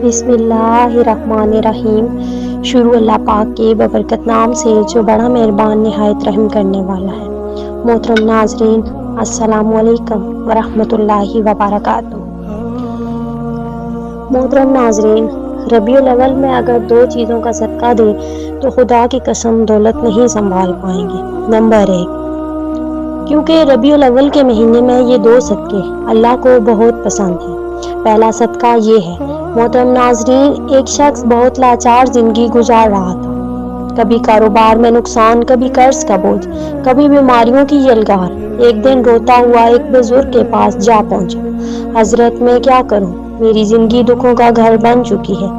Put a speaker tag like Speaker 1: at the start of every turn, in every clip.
Speaker 1: بسم اللہ الرحمن الرحیم۔ شروع اللہ پاک کے ببرکت نام سے جو بڑا مہربان نہایت رحم کرنے والا ہے۔ محترم ناظرین، السلام علیکم ورحمۃ اللہ وبرکاتہ۔ محترم ناظرین، ربیع الاول میں اگر 2 چیزوں کا صدقہ دیں تو خدا کی قسم دولت نہیں سنبھال پائیں گے۔ نمبر 1، کیونکہ ربیع الاول کے مہینے میں یہ 2 صدقے اللہ کو بہت پسند ہیں۔ پہلا صدقہ یہ ہے، محترم ناظرین، ایک شخص بہت لاچار زندگی گزار رہا تھا۔ کبھی کاروبار میں نقصان، کبھی قرض کا بوجھ، کبھی بیماریوں کی یلغار۔ ایک دن روتا ہوا ایک بزرگ کے پاس جا پہنچا۔ حضرت، میں کیا کروں؟ میری زندگی دکھوں کا گھر بن چکی ہے۔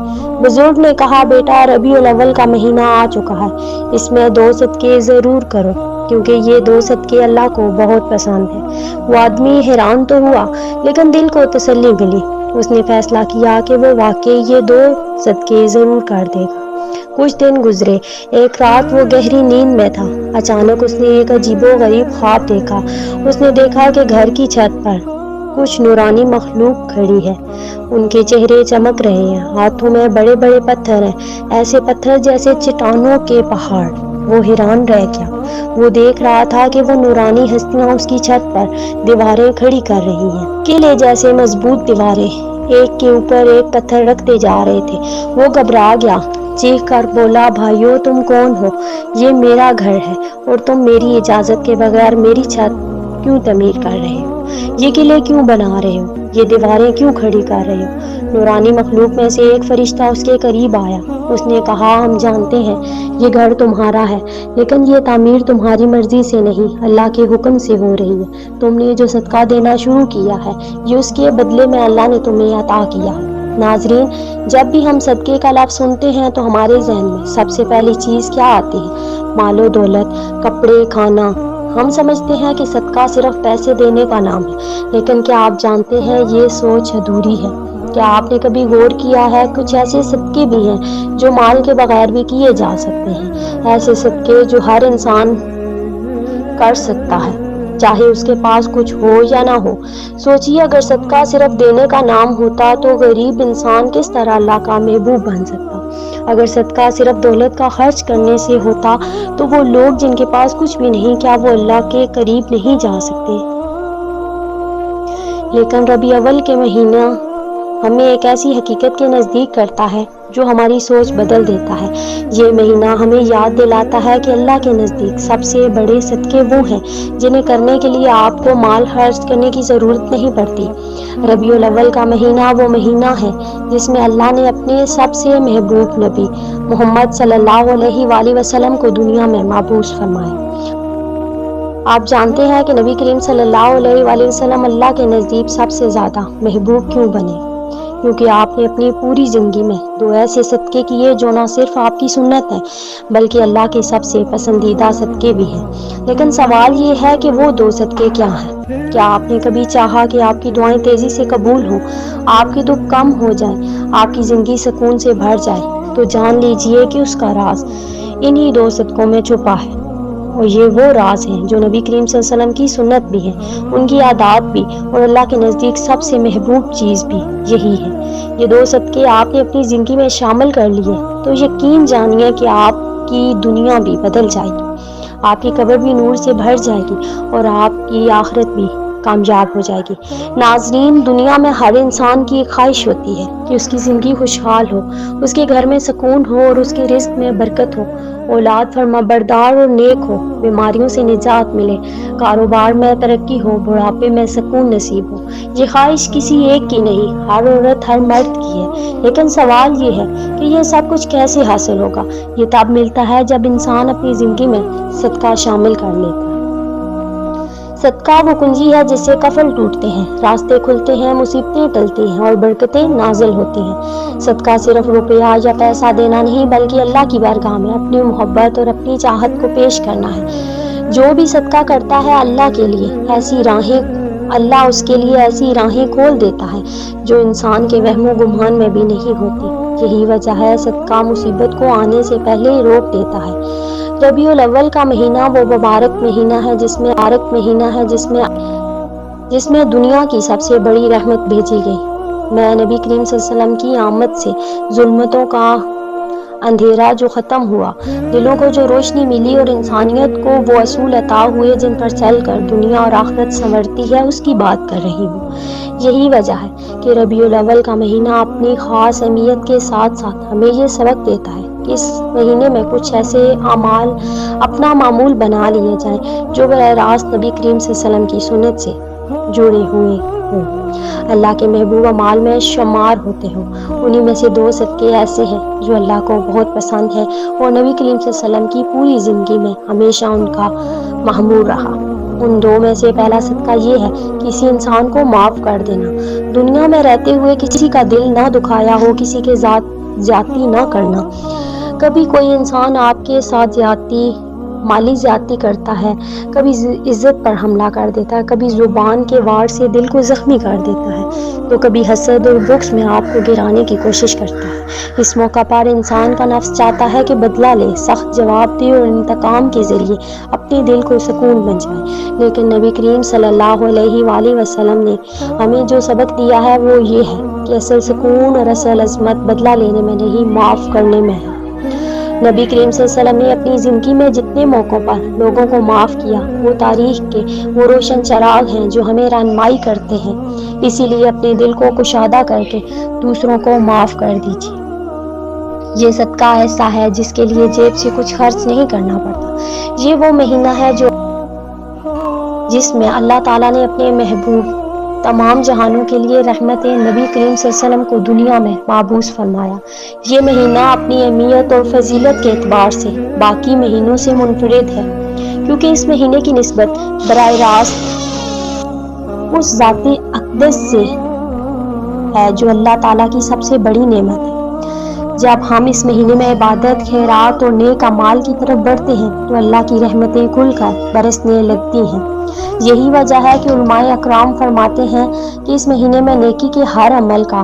Speaker 1: بزرگ نے کہا، بیٹا، ربیع الاول کا مہینہ آ چکا ہے، اس میں 2 صدقے ضرور کرو، کیونکہ یہ 2 صدقے اللہ کو بہت پسند ہیں۔ وہ آدمی حیران تو ہوا، لیکن دل کو تسلی ملی۔ اس نے فیصلہ کیا کہ وہ واقعی یہ 2 صدقے ضرور کر دے گا۔ کچھ دن گزرے۔ ایک رات وہ گہری نیند میں تھا۔ اچانک اس نے ایک عجیب و غریب خواب دیکھا۔ اس نے دیکھا کہ گھر کی چھت پر کچھ نورانی مخلوق کھڑی ہے۔ ان کے چہرے چمک رہے ہیں، ہاتھوں میں بڑے بڑے پتھر ہیں، ایسے پتھر جیسے چٹانوں کے پہاڑ۔ وہ حیران رہ گیا۔ وہ دیکھ رہا تھا کہ وہ نورانی ہستیاں اس کی چھت پر دیواریں کھڑی کر رہی ہیں، قلعے جیسے مضبوط دیواریں، ایک کے اوپر ایک پتھر رکھتے جا رہے تھے۔ وہ گھبرا گیا، چیخ کر بولا، بھائیو، تم کون ہو؟ یہ میرا گھر ہے اور تم میری اجازت کے بغیر میری چھت کیوں تعمیر کر رہے ہو؟ یہ قلعے کیوں بنا رہے ہو؟ یہ دیواریں کیوں کھڑی کر رہے ہو؟ نورانی مخلوق میں سے ایک فرشتہ اس کے قریب آیا۔ اس نے کہا، ہم جانتے ہیں یہ گھر تمہارا ہے، لیکن یہ تعمیر تمہاری مرضی سے نہیں، اللہ کے حکم سے ہو رہی ہے۔ تم نے جو صدقہ دینا شروع کیا ہے، یہ اس کے بدلے میں اللہ نے تمہیں عطا کیا ہے۔ ناظرین، جب بھی ہم صدقے کا لفظ سنتے ہیں تو ہمارے ذہن میں سب سے پہلی چیز کیا آتی ہے؟ مال و دولت، کپڑے، کھانا۔ ہم سمجھتے ہیں کہ صدقہ صرف پیسے دینے کا نام ہے، لیکن کیا آپ جانتے ہیں یہ سوچ ادھوری ہے؟ کیا آپ نے کبھی غور کیا ہے کچھ ایسے صدقے بھی ہیں جو مال کے بغیر بھی کیے جا سکتے ہیں؟ ایسے صدقے جو ہر انسان کر سکتا ہے، چاہے اس کے پاس کچھ ہو یا نہ ہو۔ سوچیے، اگر صدقہ صرف دینے کا نام ہوتا تو غریب انسان کس طرح اللہ کا محبوب بن سکتا؟ اگر صدقہ صرف دولت کا خرچ کرنے سے ہوتا تو وہ لوگ جن کے پاس کچھ بھی نہیں، کیا وہ اللہ کے قریب نہیں جا سکتے؟ لیکن ربیع اول کے مہینہ ہمیں ایک ایسی حقیقت کے نزدیک کرتا ہے جو ہماری سوچ بدل دیتا ہے۔ یہ مہینہ ہمیں یاد دلاتا ہے کہ اللہ کے نزدیک سب سے بڑے صدقے وہ ہیں جنہیں کرنے کے لیے آپ کو مال خرچ کرنے کی ضرورت نہیں پڑتی۔ ربیع الاول کا مہینہ وہ مہینہ ہے جس میں اللہ نے اپنے سب سے محبوب نبی محمد صلی اللہ علیہ وآلہ وسلم کو دنیا میں مبعوث فرمایا۔ آپ جانتے ہیں کہ نبی کریم صلی اللہ علیہ وآلہ وسلم اللہ کے نزدیک سب سے زیادہ محبوب کیوں بنے؟ کیونکہ آپ نے اپنی پوری زندگی میں 2 ایسے صدقے کیے جو نہ صرف آپ کی سنت ہے بلکہ اللہ کے سب سے پسندیدہ صدقے بھی ہیں۔ لیکن سوال یہ ہے کہ وہ 2 صدقے کیا ہیں؟ کیا آپ نے کبھی چاہا کہ آپ کی دعائیں تیزی سے قبول ہوں، آپ کے دکھ کم ہو جائیں، آپ کی زندگی سکون سے بھر جائے؟ تو جان لیجئے کہ اس کا راز انہی 2 صدقوں میں چھپا ہے، اور یہ وہ راز ہیں جو نبی کریم صلی اللہ علیہ وسلم کی سنت بھی ہے، ان کی عادات بھی، اور اللہ کے نزدیک سب سے محبوب چیز بھی یہی ہے۔ یہ 2 صدقے آپ نے اپنی زندگی میں شامل کر لیے تو یقین جانیے کہ آپ کی دنیا بھی بدل جائے گی، آپ کی قبر بھی نور سے بھر جائے گی، اور آپ کی آخرت بھی کامیاب ہو جائے گی۔ ناظرین، دنیا میں ہر انسان کی ایک خواہش ہوتی ہے کہ اس کی زندگی خوشحال ہو، اس کے گھر میں سکون ہو اور اس کے رزق میں برکت ہو، اولاد فرمانبردار اور نیک ہو، بیماریوں سے نجات ملے، کاروبار میں ترقی ہو، بڑھاپے میں سکون نصیب ہو۔ یہ خواہش کسی ایک کی نہیں، ہر عورت، ہر مرد کی ہے۔ لیکن سوال یہ ہے کہ یہ سب کچھ کیسے حاصل ہوگا؟ یہ تب ملتا ہے جب انسان اپنی زندگی میں صدقہ شامل کر لیتا ہے۔ صدقہ وہ کنجی ہے جس سے قفل ٹوٹتے ہیں، راستے کھلتے ہیں، مصیبتیں ٹلتی ہیں اور برکتیں نازل ہوتی ہیں۔ صدقہ صرف روپیہ یا پیسہ دینا نہیں بلکہ اللہ کی بارگاہ میں اپنی محبت اور اپنی چاہت کو پیش کرنا ہے۔ جو بھی صدقہ کرتا ہے اللہ کے لیے اللہ اس کے لیے ایسی راہیں کھول دیتا ہے جو انسان کے وہم و گمان میں بھی نہیں ہوتی۔ یہی وجہ ہے صدقہ مصیبت کو آنے سے پہلے ہی روک دیتا ہے۔ ربیع الاول کا مہینہ وہ مبارک مہینہ ہے جس میں دنیا کی سب سے بڑی رحمت بھیجی گئی۔ میں نبی کریم صلی اللہ علیہ وسلم کی آمد سے ظلمتوں کا اندھیرا جو ختم ہوا، دلوں کو جو روشنی ملی اور انسانیت کو وہ اصول عطا ہوئے جن پر چل کر دنیا اور آخرت سنورتی ہے، اس کی بات کر رہی ہوں۔ یہی وجہ ہے کہ ربیع الاول کا مہینہ اپنی خاص اہمیت کے ساتھ ساتھ ہمیں یہ سبق دیتا ہے کہ اس مہینے میں کچھ ایسے اعمال اپنا معمول بنا لیے جائیں جو براہ راست نبی کریم صلی اللہ علیہ وسلم کی سنت سے جڑے ہوئے ہوں، اللہ کے محبوب اعمال میں شمار ہوتے ہوں۔ انہی میں سے 2 صدقے ایسے ہیں جو اللہ کو بہت پسند ہے اور نبی کریم صلی اللہ علیہ وسلم کی پوری زندگی میں ہمیشہ ان کا محمول رہا۔ ان 2 میں سے پہلا صدقہ یہ ہے کہ کسی انسان کو معاف کر دینا۔ دنیا میں رہتے ہوئے کسی کا دل نہ دکھایا ہو، کسی کے ساتھ زیادتی نہ کرنا۔ کبھی کوئی انسان آپ کے ساتھ زیادتی، مالی زیادتی کرتا ہے، کبھی عزت پر حملہ کر دیتا ہے، کبھی زبان کے وار سے دل کو زخمی کر دیتا ہے، تو کبھی حسد اور بغض میں آپ کو گرانے کی کوشش کرتا ہے۔ اس موقع پر انسان کا نفس چاہتا ہے کہ بدلہ لے، سخت جواب دے اور انتقام کے ذریعے اپنے دل کو سکون بنائے، لیکن نبی کریم صلی اللہ علیہ وآلہ وسلم نے ہمیں جو سبق دیا ہے وہ یہ ہے کہ اصل سکون اور اصل عظمت بدلہ لینے میں نہیں، معاف کرنے میں ہے۔ نبی کریم صلی اللہ علیہ وسلم نے اپنی زندگی میں جتنے موقعوں پر لوگوں کو معاف کیا، وہ تاریخ کے وہ روشن چراغ ہیں جو ہمیں رہنمائی کرتے ہیں۔ اسی لیے اپنے دل کو کشادہ کر کے دوسروں کو معاف کر دیجیے۔ یہ صدقہ ایسا ہے جس کے لیے جیب سے کچھ خرچ نہیں کرنا پڑتا۔ یہ وہ مہینہ ہے جس میں اللہ تعالیٰ نے اپنے محبوب تمام جہانوں کے لیے رحمت نبی کریم صلی اللہ علیہ وسلم کو دنیا میں مبعوث فرمایا۔ یہ مہینہ اپنی اہمیت اور فضیلت کے اعتبار سے باقی مہینوں سے منفرد ہے، کیونکہ اس مہینے کی نسبت براہ راست اس ذات اقدس سے ہے جو اللہ تعالیٰ کی سب سے بڑی نعمت ہے۔ جب ہم اس مہینے میں عبادت، خیرات اور نیک اعمال کی طرف بڑھتے ہیں تو اللہ کی رحمتیں کھل کر برسنے لگتی ہیں۔ یہی وجہ ہے کہ علماء اکرام فرماتے ہیں کہ اس مہینے میں نیکی کے ہر عمل کا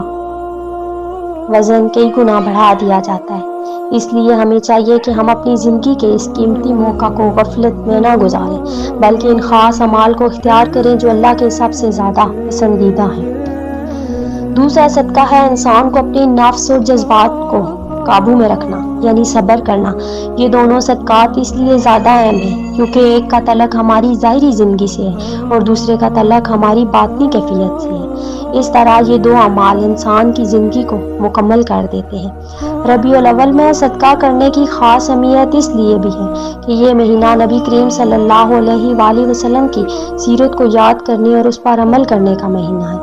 Speaker 1: وزن کئی گنا بڑھا دیا جاتا ہے۔ اس لیے ہمیں چاہیے کہ ہم اپنی زندگی کے اس قیمتی موقع کو غفلت میں نہ گزاریں، بلکہ ان خاص اعمال کو اختیار کریں جو اللہ کے سب سے زیادہ پسندیدہ ہیں۔ دوسرا صدقہ ہے انسان کو اپنے نفس اور جذبات کو قابو میں رکھنا، یعنی صبر کرنا۔ یہ دونوں صدقات اس لیے زیادہ اہم ہیں کیونکہ ایک کا تعلق ہماری ظاہری زندگی سے ہے اور دوسرے کا تعلق ہماری باطنی کیفیت سے ہے۔ اس طرح یہ 2 اعمال انسان کی زندگی کو مکمل کر دیتے ہیں۔ ربیع الاول میں صدقہ کرنے کی خاص اہمیت اس لیے بھی ہے کہ یہ مہینہ نبی کریم صلی اللہ علیہ وآلہ وسلم کی سیرت کو یاد کرنے اور اس پر عمل کرنے کا مہینہ ہے۔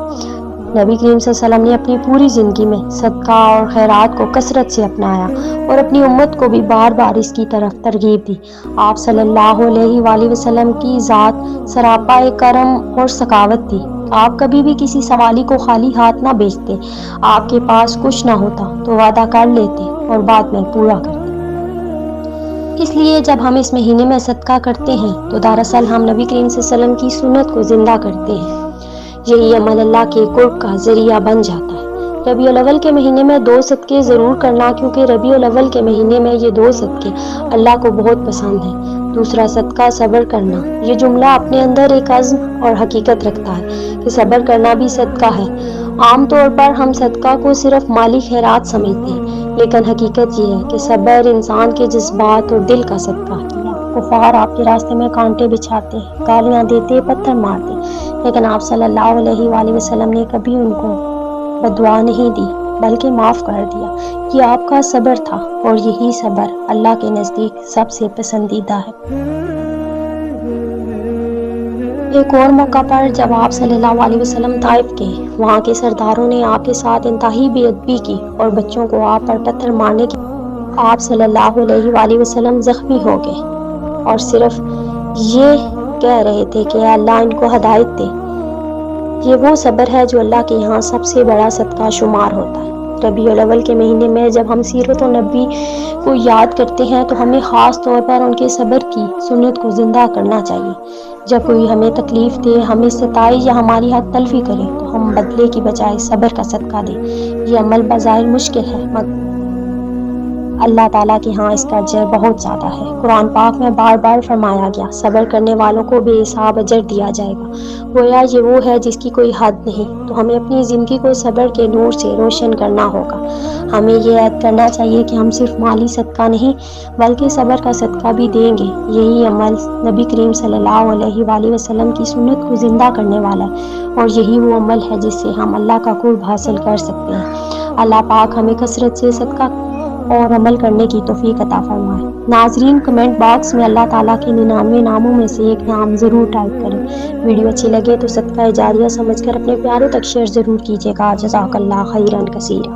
Speaker 1: نبی کریم صلی اللہ علیہ وسلم نے اپنی پوری زندگی میں صدقہ اور خیرات کو کثرت سے اپنایا اور اپنی امت کو بھی بار بار اس کی طرف ترغیب دی۔ آپ صلی اللہ علیہ وآلہ وسلم کی ذات سراپا کرم اور سخاوت تھی۔ آپ کبھی بھی کسی سوالی کو خالی ہاتھ نہ بھیجتے۔ آپ کے پاس کچھ نہ ہوتا تو وعدہ کر لیتے اور بعد میں پورا کرتے۔ اس لیے جب ہم اس مہینے میں صدقہ کرتے ہیں تو دراصل ہم نبی کریم صلی اللہ علیہ وسلم کی سنت کو زندہ کرتے ہیں۔ یہی عمل اللہ کے قرب کا ذریعہ بن جاتا ہے۔ ربیع الاول کے مہینے میں 2 صدقے ضرور کرنا، کیونکہ ربیع الاول کے مہینے میں یہ 2 صدقے اللہ کو بہت پسند ہیں۔ دوسرا صدقہ صبر کرنا۔ یہ جملہ اپنے اندر ایک عزم اور حقیقت رکھتا ہے کہ صبر کرنا بھی صدقہ ہے۔ عام طور پر ہم صدقہ کو صرف مالی خیرات سمجھتے ہیں، لیکن حقیقت یہ ہے کہ صبر انسان کے جذبات اور دل کا صدقہ ہے۔ کفار آپ کے راستے میں کانٹے بچھاتے، گالیاں دیتے، پتھر مارتے، لیکن آپ صلی اللہ علیہ وآلہ وسلم نے کبھی ان کو بددعا نہیں دی بلکہ معاف کر دیا۔ یہ آپ کا صبر تھا اور یہی صبر اللہ کے نزدیک سب سے پسندیدہ ہے۔ ایک اور موقع پر جب آپ صلی اللہ علیہ وسلم طائف کے وہاں کے سرداروں نے آپ کے ساتھ انتہائی بے ادبی کی اور بچوں کو آپ پر پتھر مارنے کی، آپ صلی اللہ علیہ وآلہ وسلم زخمی ہو گئے اور صرف یہ کہہ رہے تھے کہ اے اللہ ان کو ہدایت دے۔ یہ وہ صبر ہے جو اللہ کے یہاں سب سے بڑا صدقہ شمار ہوتا ہے۔ ربیع الاول کے مہینے میں جب ہم سیرت النبی کو یاد کرتے ہیں تو ہمیں خاص طور پر ان کے صبر کی سنت کو زندہ کرنا چاہیے۔ جب کوئی ہمیں تکلیف دے، ہمیں ستائے یا ہماری حق تلفی کرے تو ہم بدلے کی بجائے صبر کا صدقہ دیں۔ یہ عمل بظاہر مشکل ہے، مگر اللہ تعالیٰ کے ہاں اس کا اجر بہت زیادہ ہے۔ قرآن پاک میں بار بار فرمایا گیا صبر کرنے والوں کو بے حساب اجر دیا جائے گا، گویا یہ وہ ہے جس کی کوئی حد نہیں۔ تو ہمیں اپنی زندگی کو صبر کے نور سے روشن کرنا ہوگا۔ ہمیں یہ عہد کرنا چاہیے کہ ہم صرف مالی صدقہ نہیں بلکہ صبر کا صدقہ بھی دیں گے۔ یہی عمل نبی کریم صلی اللہ علیہ وآلہ وسلم کی سنت کو زندہ کرنے والا ہے، اور یہی وہ عمل ہے جس سے ہم اللہ کا قرب حاصل کر سکتے ہیں۔ اللہ پاک ہمیں کثرت سے صدقہ اور عمل کرنے کی توفیق عطا فرمائے۔ ناظرین، کمنٹ باکس میں اللہ تعالیٰ کے 99 ناموں میں سے ایک نام ضرور ٹائپ کریں۔ ویڈیو اچھی لگے تو صدقہ جاریہ سمجھ کر اپنے پیاروں تک شیئر ضرور کیجیے گا۔ جزاک اللہ خیرا کثیرا۔